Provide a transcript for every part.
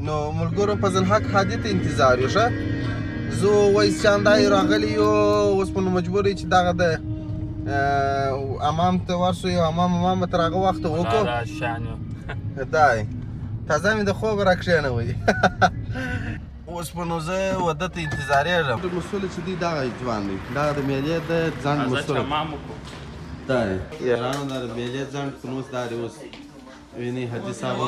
نو ملګرو فضل حق هادي ته انتظار یو ښه زه وایس چاندای راغلی یو اوس په مجبور چې دغه د امام ته ورسو یو امام تر هغه وخته وکړو دای تازه مې د خوب راکښېنوئ اوس په نو زه واده ته انتظاریږم مسؤل چې دی دغه ځوان دی دغه د میلې د ځنډ مسؤل دای یارانو دا د میلې ځنډ په نوس دا دی اوس ویني حاجي صاحب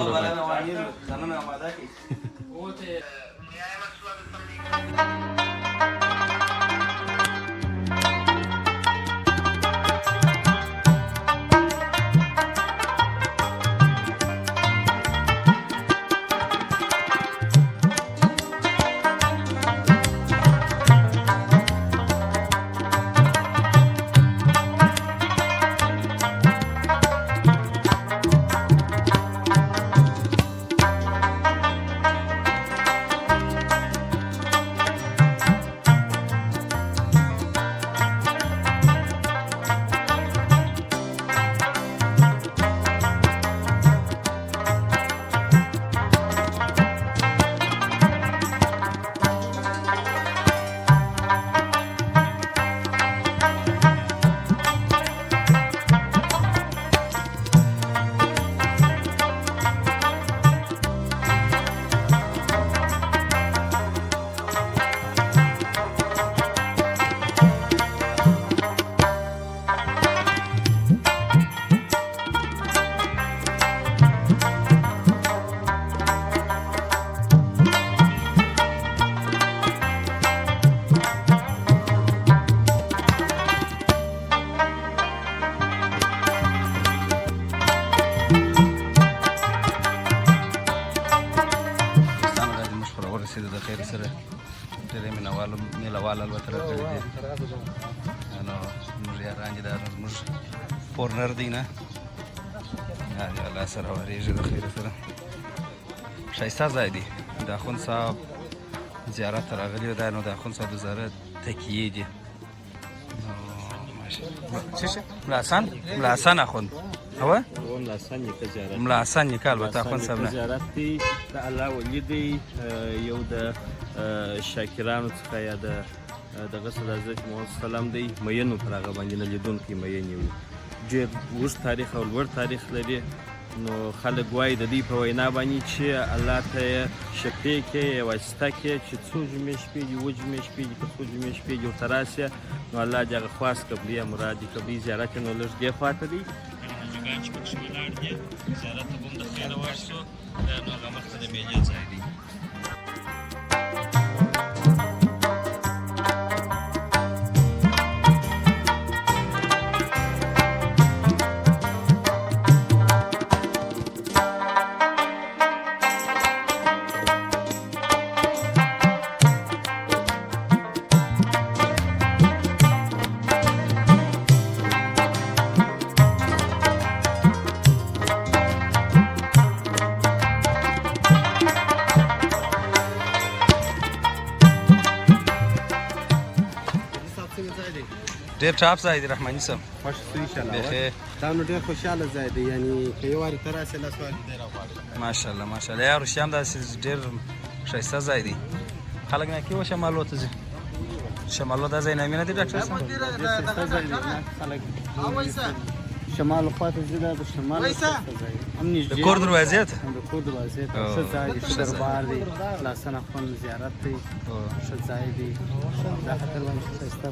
پورنر دی نه الله سره ورېږي د خیر سره ښایسته ځای دی د اخوند صاحب زیارت ته راغلي دا نو د اخوند صاحب د زیارت تکیې دي ملا حسن اخوند هو ملا حسن نیکه البته اخوند صاحب نه زیارت دی د الله ولی دی یو د شاکرانو څخه یا دغه صد حضرت محمد سلام دی مینو پر هغه باندې نه لیدونکي مین یو ډېر اوږد تاریخ او لوړ تاریخ لري نو خلک وایي د دوی په وینا باندې چې الله ته یې شفیع کې یې واسطه کې چې څو جمعې شپې دي اووه جمعې شپې دي که څو جمعې شپې دي ورته راسې نو الله دې هغه خواست قبلي یا مراد دې قبلي زیارت یې نو لږ دې خوا ته دی حاجیګان چې پکښې ولاړ دي زیارت ته به هم د خیره ورسو نو هغه مخته د میلې ځای دی ډېر ټاپ ځای دی رحماني صاحب خوښ شو انشاءالله دا نو ډېر خوشحاله ځای دی یعنې که یو وارې ته راسې لس وارې دی راغواړي ماشاءالله ماشاءالله یا روسیه هم داسې ډېر ښایسته ځای دی خلک نه کې و شمالو ته ځي شمالو دا ځای نامې نه دی ډاکټر صاحب شمال خوا ته ځي دا د شمال هم نږدې د کور دروازې ته د کور دروازې ته ښه ځای دی ښه دربار دی لاسن اخوند زیارت دی ښه ځای دی دا خطر باندې ښایسته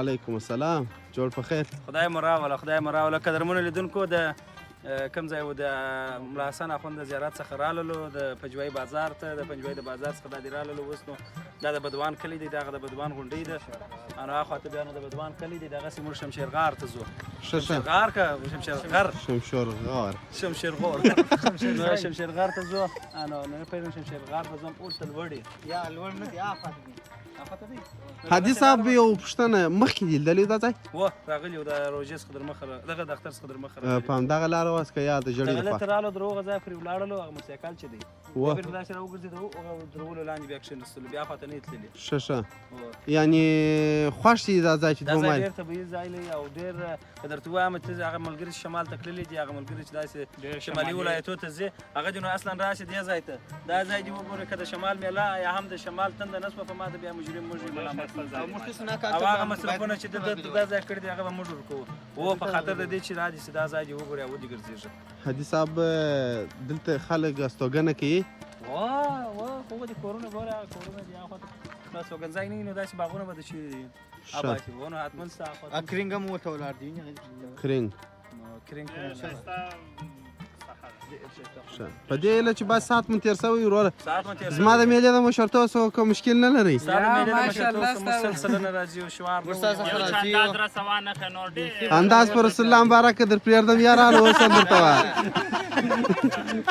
وعلیکم السلام. جوړ په خیر. خدای مو راوله خدای مو راوله. قدرمنو لیدونکو د کوم ځای و د ملا حسن اخوند د زیارت څخه راللو د پنجوایي بازار ته. د پنجوایي د بازار څخه دا دې راللو. اوس نو دا د بدوان کلی دی. دغه د بدوان غونډۍ ده. او هاخواته بیا نو د بدوان کلی دی. دغسې موږ شمشېرغار ته ځو. شمشېرغار که شمشېرغر شمشېرغور نو شمشېرغار ته ځو. نو نه پوهېږم شمشېرغار ته ځم. اوس ته لوړ یې یا لوړ نه دی آفت دی. حاجي صاحب یو پوښتنه مخکې دې لیدلی دا ځای؟ و راغلي وو د روژې څخه در مخه دغه د اختر څخه در مخه په همدغه لاره واست که یا د ژړۍ دغه لخوا؟ ته رالو در هغه ځای پرې ولاړلو. هغه موټرسایکل چې دی بیا بېرته داسې راوګرځېدو. هغه درولو لاندې بیا کښېنستلو. بیا خواته نه یې تللي. ښه یعنې خوښ دي دا ځای چې دا دوه ځای مایل؟ ډېر طبیعي ځای دی او ډېر که درته ووایم چې هغه ملګري چې شمال ته تللي دي، هغه ملګري چې داسې شمالي ولایتو ته ځي، هغه دې نو اصلا راشي دې ځای ته. دا ځای دې وګورئ که د شمال میله یا هم د شمال تنده نه شوه په ما ته بیا مجرم موږ ملامت او هغه مصرفونه چې دا ځای کړي دي هغه به موږ ورکوو. او په خاطر د دې چې را دي چې دا ځای دې وګورئ او ودې ګرځېږي. حاجي صاحب دلته خلک استوګنه کوي؟ خو د کورونه ګوره هغه کورونه دي هاخواته نو استوګنځای نه وي نو داسې باغونه به د چیرې دي اباد وي. نو حتما ستا هاخواته کرینګ هم ورته ولاړ دي. کرینګ کرینګ په دې هیله چې باید ساعت مو تېر شوی وروره. ساعت مو تېر شوی. زما د میلې د مشرتوب څه کوم مشکل نه لرئ؟ ستا د میلې د مشرتوب څه مسلسله نه راځي او شعار انداز په رسول الله مبارک در پرېږدم یارانو اوس هم درته وایم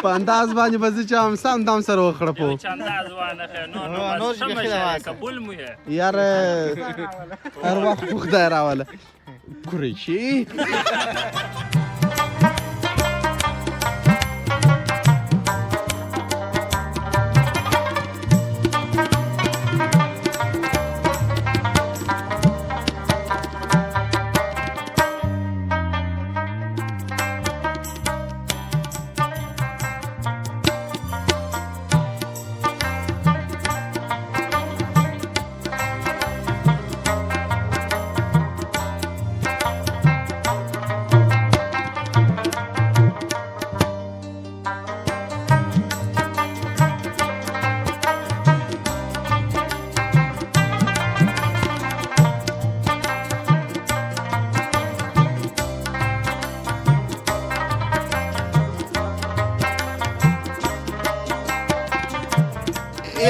په انداز باندې به زه چې هم سم دم سره وخړپو یاره هر وخت خو خدای راوله قریشي.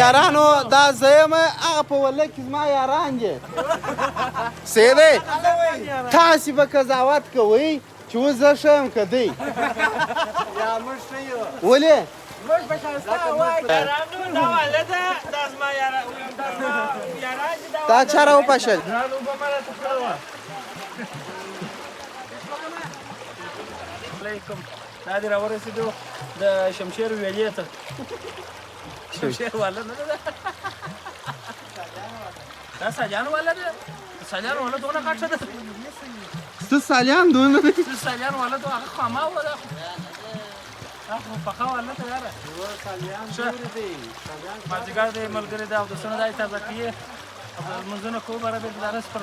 یارانو دا زه یم هغه په وله کې زما یاران دي. سیدی تاسې به قضاوت کوئ چې اوس زه ښه یم که دی؟ ولې؟ دا چا راوپاشل؟ دا دې راورسېدو د شمشېر ویلې ته. شمشېر والا نه ده دا سالیان والا ده. سالیان والا دونه غټه ده. څه سالیان دونه دی؟ سالیان والا ته هغه خامه وه ده خو پخه والا ته یاره مازدیګر دی ملګري ده اودسونه دا یې تازه کوي او لمونځونه کوو بره بېرته د رس پر